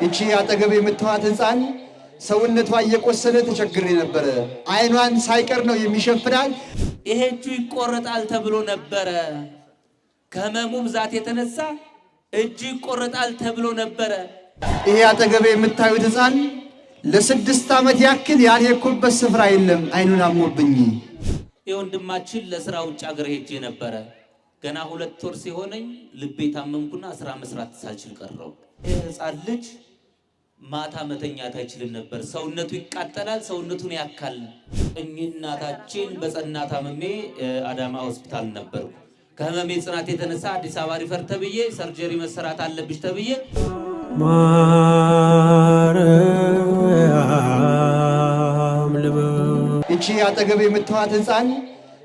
እቺ አጠገብ የምትዋት ሕፃን ሰውነቷ እየቆሰለ ተቸግሬ ነበረ። አይኗን ሳይቀር ነው የሚሸፍናል። ይሄ እጁ ይቆረጣል ተብሎ ነበረ። ከህመሙ ብዛት የተነሳ እጁ ይቆረጣል ተብሎ ነበረ። ይሄ አጠገብ የምታዩት ሕፃን ለ6 ዓመት ያክል ያልሄድኩበት ስፍራ የለም። አይኑን አሞብኝ። የወንድማችን ለስራ ውጭ ሀገር ሄጄ ነበረ። ገና 2 ወር ሲሆነኝ ልቤ ታመምኩና ስራ መስራት ሳልችል ቀረው። ሕፃን ልጅ ማታ መተኛት አይችልም ነበር። ሰውነቱ ይቃጠላል፣ ሰውነቱን ያካል። እናታችን በጸና ታመሜ አዳማ ሆስፒታል ነበር። ከህመሜ ጽናት የተነሳ አዲስ አበባ ሪፈር ተብዬ ሰርጀሪ መሰራት አለብሽ ተብዬ እቺ አጠገብ የምትዋት ሕፃን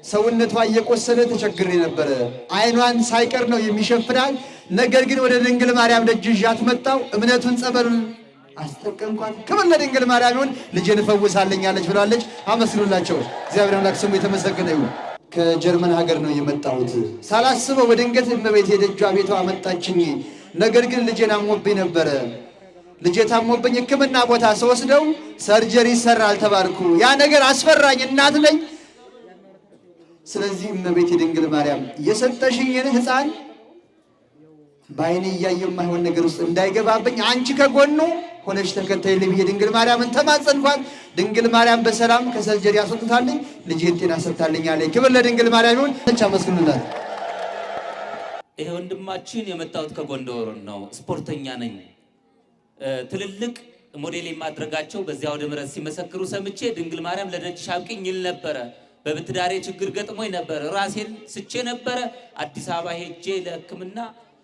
ሰውነቷ እየቆሰለ ተቸግሬ ነበረ። አይኗን ሳይቀር ነው የሚሸፍናል። ነገር ግን ወደ ድንግል ማርያም ደጅ ይዣት መጣሁ። እምነቱን ጸበሉን አስጠቀምኳት። ክብር ለድንግል ማርያም ይሁን። ልጄን ፈውሳለኛለች ብላለች። አመስግኑላቸው። እግዚአብሔር አምላክ ስሙ የተመሰገነ ይሁን። ከጀርመን ሀገር ነው የመጣሁት። ሳላስበው በድንገት እመቤቴ ደጇ ቤቷ አመጣችኝ። ነገር ግን ልጄን አሞብኝ ነበረ። ልጄ ታሞብኝ ሕክምና ቦታ ስወስደው ሰርጀሪ ይሰራል ተባልኩ። ያ ነገር አስፈራኝ። እናት ነኝ። ስለዚህ እመቤቴ ድንግል ማርያም የሰጠሽኝን ሕፃን በዓይኔ እያየሁ የማይሆን ነገር ውስጥ እንዳይገባብኝ አንቺ ከጎኑ ሆነሽ ተከተይልኝ ብዬ ድንግል ማርያምን ተማጸንኳት። ድንግል ማርያም በሰላም ከሰርጀሪ አስወጥታልኝ ልጄን ጤና ሰጥታልኛለች። ክብር ለድንግል ማርያም ይሁን። አመስግኑላት። ይሄ ወንድማችን የመጣሁት ከጎንደር ነው። ስፖርተኛ ነኝ። ትልልቅ ሞዴል የማድረጋቸው በዚያ ወደ ምረት ሲመሰክሩ ሰምቼ ድንግል ማርያም ለደጅሽ አብቂኝ ይል ነበረ። በብትዳሬ ችግር ገጥሞኝ ነበር። ራሴን ስቼ ነበረ። አዲስ አበባ ሄጄ ለሕክምና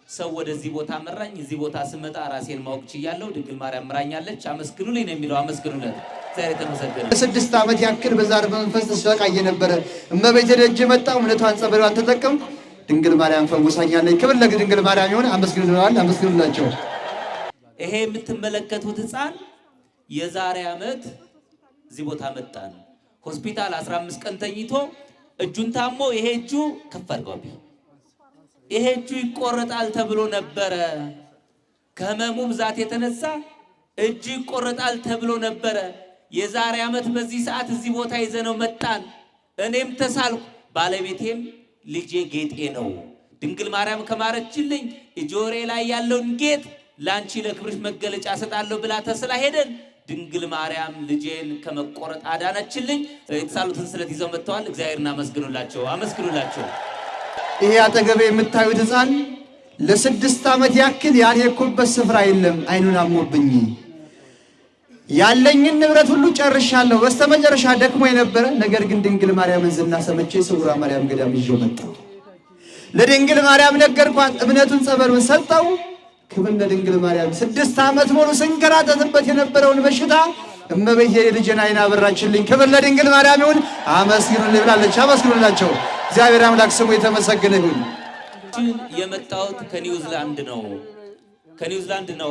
ሰው ወደዚህ ቦታ መራኝ። እዚህ ቦታ ስመጣ ራሴን ማወቅ ችያለሁ። ድንግል ማርያም ምራኛለች። አመስግኑልኝ ነው የሚለው። አመስግኑለት። ዛሬ ተመሰገነ። 6 ዓመት ያክል በዛር መንፈስ ተሰቃየ ነበረ። እመቤቴ ደጅ መጣሁ። እምነቷን ጸበሏን ተጠቀምኩ። ድንግል ማርያም ፈውሳኛለች። ክብር ለድንግል ማርያም ይሁን። አመስግኑልናል። አመስግኑላቸው። ይሄ የምትመለከቱት ሕፃን የዛሬ ዓመት እዚህ ቦታ መጣን። ሆስፒታል 15 ቀን ተኝቶ እጁን ታሞ ይሄ እጁ ከፍ አድርጓል። ይሄ እጁ ይቆረጣል ተብሎ ነበረ። ከህመሙ ብዛት የተነሳ እጁ ይቆረጣል ተብሎ ነበረ። የዛሬ ዓመት በዚህ ሰዓት እዚህ ቦታ ይዘነው መጣን። እኔም ተሳልኩ፣ ባለቤቴም ልጄ ጌጤ ነው። ድንግል ማርያም ከማረችልኝ ጆሮዬ ላይ ያለውን ጌጥ ላንቺ ለክብርሽ መገለጫ ሰጣለሁ ብላ ተስላ ሄደን ድንግል ማርያም ልጄን ከመቆረጥ አዳነችልኝ። የተሳሉትን ስለት ይዘው መጥተዋል። እግዚአብሔርን አመስግኑላቸው። አመስግኑላቸው። ይሄ አጠገቤ የምታዩት ሕፃን ለ6 ዓመት ያክል ያልሄድኩበት ስፍራ የለም። አይኑን አሞብኝ ያለኝን ንብረት ሁሉ ጨርሻለሁ። በስተመጨረሻ ደክሞ የነበረ ነገር ግን ድንግል ማርያምን ዝና ሰምቼ ስውሯ ማርያም ገዳም ይዤው መጣሁ። ለድንግል ማርያም ነገርኳት። እምነቱን ጸበሉን ሰጠው። ክብር ለድንግል ማርያም። 6 ዓመት ሙሉ ስንከራተትበት የነበረውን በሽታ እመቤቴ ልጄን አይን አበራችልኝ። ክብር ለድንግል ማርያም ይሁን። አመስግኑልኝ ብላለች። አመስግኑላቸው። እግዚአብሔር አምላክ ስሙ የተመሰገነ ይሁን። የመጣሁት ከኒውዚላንድ ነው።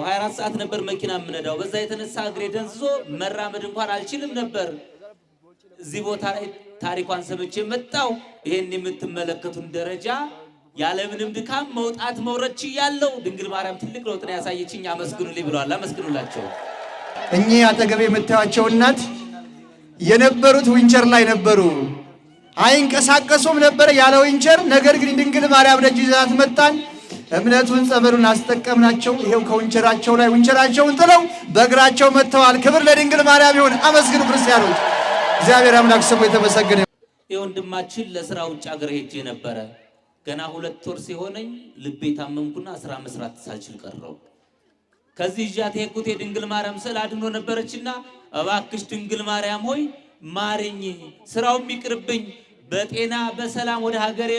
24 ሰዓት ነበር መኪና የምነዳው። በዛ የተነሳ እግሬ ደንዝዞ መራመድ እንኳን አልችልም ነበር። እዚህ ቦታ ላይ ታሪኳን ሰምቼ መጣሁ። ይሄን የምትመለከቱን ደረጃ ያለምንም ድካም መውጣት መውረድ ችያለሁ። ድንግል ማርያም ትልቅ ለውጥ ነው ያሳየችኝ። አመስግኑልኝ ብለዋል። አመስግኑላቸው። እኚህ አጠገብ የምታዩቸው እናት የነበሩት ዊንቸር ላይ ነበሩ። አይንቀሳቀሱም ነበር ያለ ዊንቸር። ነገር ግን ድንግል ማርያም ደጅ ይዛት መጣን። እምነቱን ጸበሉን አስጠቀምናቸው። ይሄው ከዊንቸራቸው ላይ ዊንቸራቸውን ጥለው በእግራቸው መጥተዋል። ክብር ለድንግል ማርያም ይሁን። አመስግኑ ክርስቲያኖች። እግዚአብሔር አምላክ ስሙ የተመሰገነ። የወንድማችን ለስራ ውጭ ሀገር ሄጄ ነበረ። ገና 2 ወር ሲሆነኝ ልቤ ታመምኩና ስራ መስራት ሳልችል ቀረው። ከዚህ ይዣት የሄድኩት የድንግል ማርያም ስዕል አድኖ ነበረችና እባክሽ ድንግል ማርያም ሆይ ማርኝ፣ ስራውም ይቅርብኝ፣ በጤና በሰላም ወደ ሀገሬ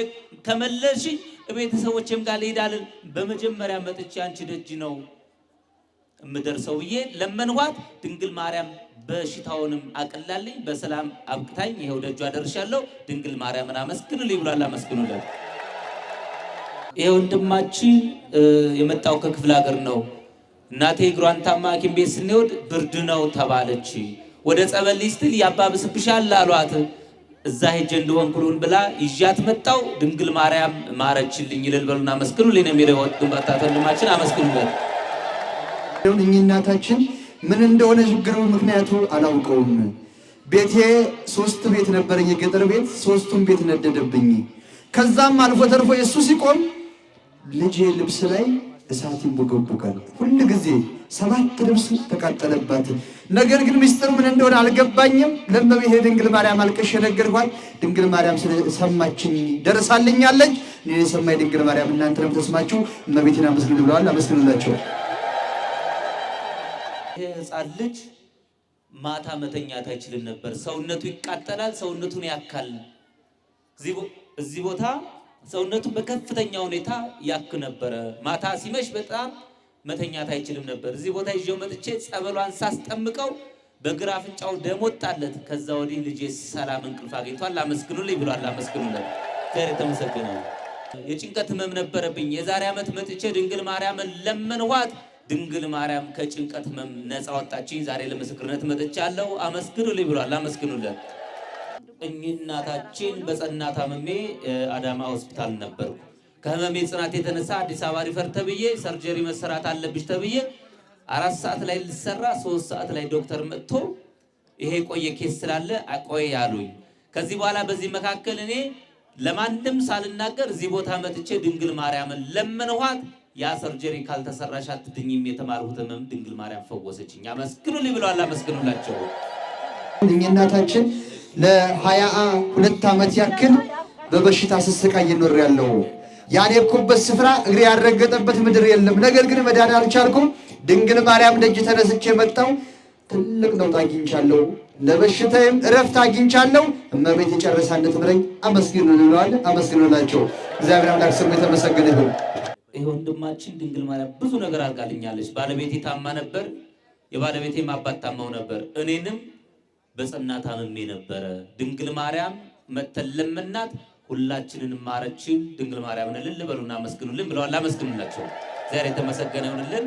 ተመለስሽኝ፣ ቤተሰቦቼም ጋር ልሄዳለን። በመጀመሪያ መጥቼ አንቺ ደጅ ነው እምደርሰው ብዬ ለመንኋት። ድንግል ማርያም በሽታውንም አቅላልኝ በሰላም አብቅታኝ ይሄው ደጇ ደርሻለሁ። ድንግል ማርያምን አመስግኑልኝ ብሏል። አመስግኑለት። ይሄ ወንድማችን የመጣው ከክፍለ ሀገር ነው። እናቴ እግሯን ታማ ሐኪም ቤት ስንሄድ ብርድ ነው ተባለች። ወደ ጸበል ስትል ያባብስብሻል አሏት። እዛ ሄጄ እንደሆንኩሉን ብላ ይዣት መጣው። ድንግል ማርያም ማረችልኝ። ይልል በሉና አመስግኑልኝ ነው የሚለው ወንድማችን። አመስግኑለት። እኚህ እናታችን ምን እንደሆነ ችግሩ ምክንያቱ አላውቀውም። ቤቴ 3 ቤት ነበረኝ፣ የገጠር ቤት 3ቱም ቤት ነደደብኝ። ከዛም አልፎ ተርፎ የሱ ሲቆም ልጄ ልብስ ላይ እሳት ይንቦገቦጋል። ሁሉ ጊዜ 7 ልብስ ተቃጠለባት። ነገር ግን ምስጢሩ ምን እንደሆነ አልገባኝም። ለእመቤቴ ድንግል ማርያም አልቅሼ ነገርኳት። ድንግል ማርያም ስለሰማችኝ ደርሳልኛለች። እኔ የሰማኝ ድንግል ማርያም እናንተንም ተስማችሁ እመቤቴን አመስግኑ ብለዋል። አመስግኑላቸው። ይሄ ሕፃን ልጅ ማታ መተኛት አይችልም ነበር። ሰውነቱ ይቃጠላል፣ ሰውነቱን ያካል። እዚህ ቦታ ሰውነቱ በከፍተኛ ሁኔታ ያክ ነበረ። ማታ ሲመሽ በጣም መተኛት አይችልም ነበር። እዚህ ቦታ ይዤው መጥቼ ጸበሏን ሳስጠምቀው በግራ አፍንጫው ደም ወጣለት። ከዛ ወዲህ ልጄ ሰላም እንቅልፍ አግኝቷል። አመስግኑልኝ ብሏል። አመስግኑልኝ። እግዚአብሔር የተመሰገነ። የጭንቀት ህመም ነበረብኝ። የዛሬ ዓመት መጥቼ ድንግል ማርያምን ለመንኋት። ድንግል ማርያም ከጭንቀት ህመም ነፃ ወጣችኝ። ዛሬ ለምስክርነት መጥቻለሁ። አመስግኑልኝ ብሏል። አመስግኑልኝ። እኚህ እናታችን በጸና ታመሜ አዳማ ሆስፒታል ነበርኩ። ከህመሜ ጽናት የተነሳ አዲስ አበባ ሪፈር ተብዬ ሰርጀሪ መሰራት አለብሽ ተብዬ 4 ሰዓት ላይ ልሰራ 3 ሰዓት ላይ ዶክተር መጥቶ ይሄ ቆየ ኬስ ስላለ አቆይ አሉኝ። ከዚህ በኋላ በዚህ መካከል እኔ ለማንም ሳልናገር እዚህ ቦታ መጥቼ ድንግል ማርያምን ለመንኋት። ያ ሰርጀሪ ካልተሰራሽ አትድኝም የተባልኩት ህመም ድንግል ማርያም ፈወሰችኝ። አመስግኑልኝ ብለዋል። አመስግኑላቸው። እኚህ እናታችን ለ22 ዓመት ያክል በበሽታ ስሰቃይ ኖሬያለሁ። ያልሄድኩበት ስፍራ እግሬ ያልረገጠበት ምድር የለም። ነገር ግን መዳን አልቻልኩም። ድንግል ማርያም ደጅ ተነስቼ መጣሁ። ትልቅ ለውጥ አግኝቻለሁ። ለበሽታዬም እረፍት አግኝቻለሁ። እመቤቴ ጨርሳ እንድትምረኝ አመስግኑ ብለዋል። አመስግኑላቸው። እግዚአብሔር አምላክ ስሙ የተመሰገነ ይሁን። ይህ ወንድማችን ድንግል ማርያም ብዙ ነገር አድርጋልኛለች። ባለቤቴ ታማ ነበር። የባለቤቴም አባት ታማው ነበር። እኔንም በጸና ታምሜ ነበረ። ድንግል ማርያም መተን ለመናት፣ ሁላችንን ማረችን። ድንግል ማርያምን እልል በሉና አመስግኑልን ብለዋል። አመስግኑላቸው። እግዚአብሔር የተመሰገነ ይሁንልን።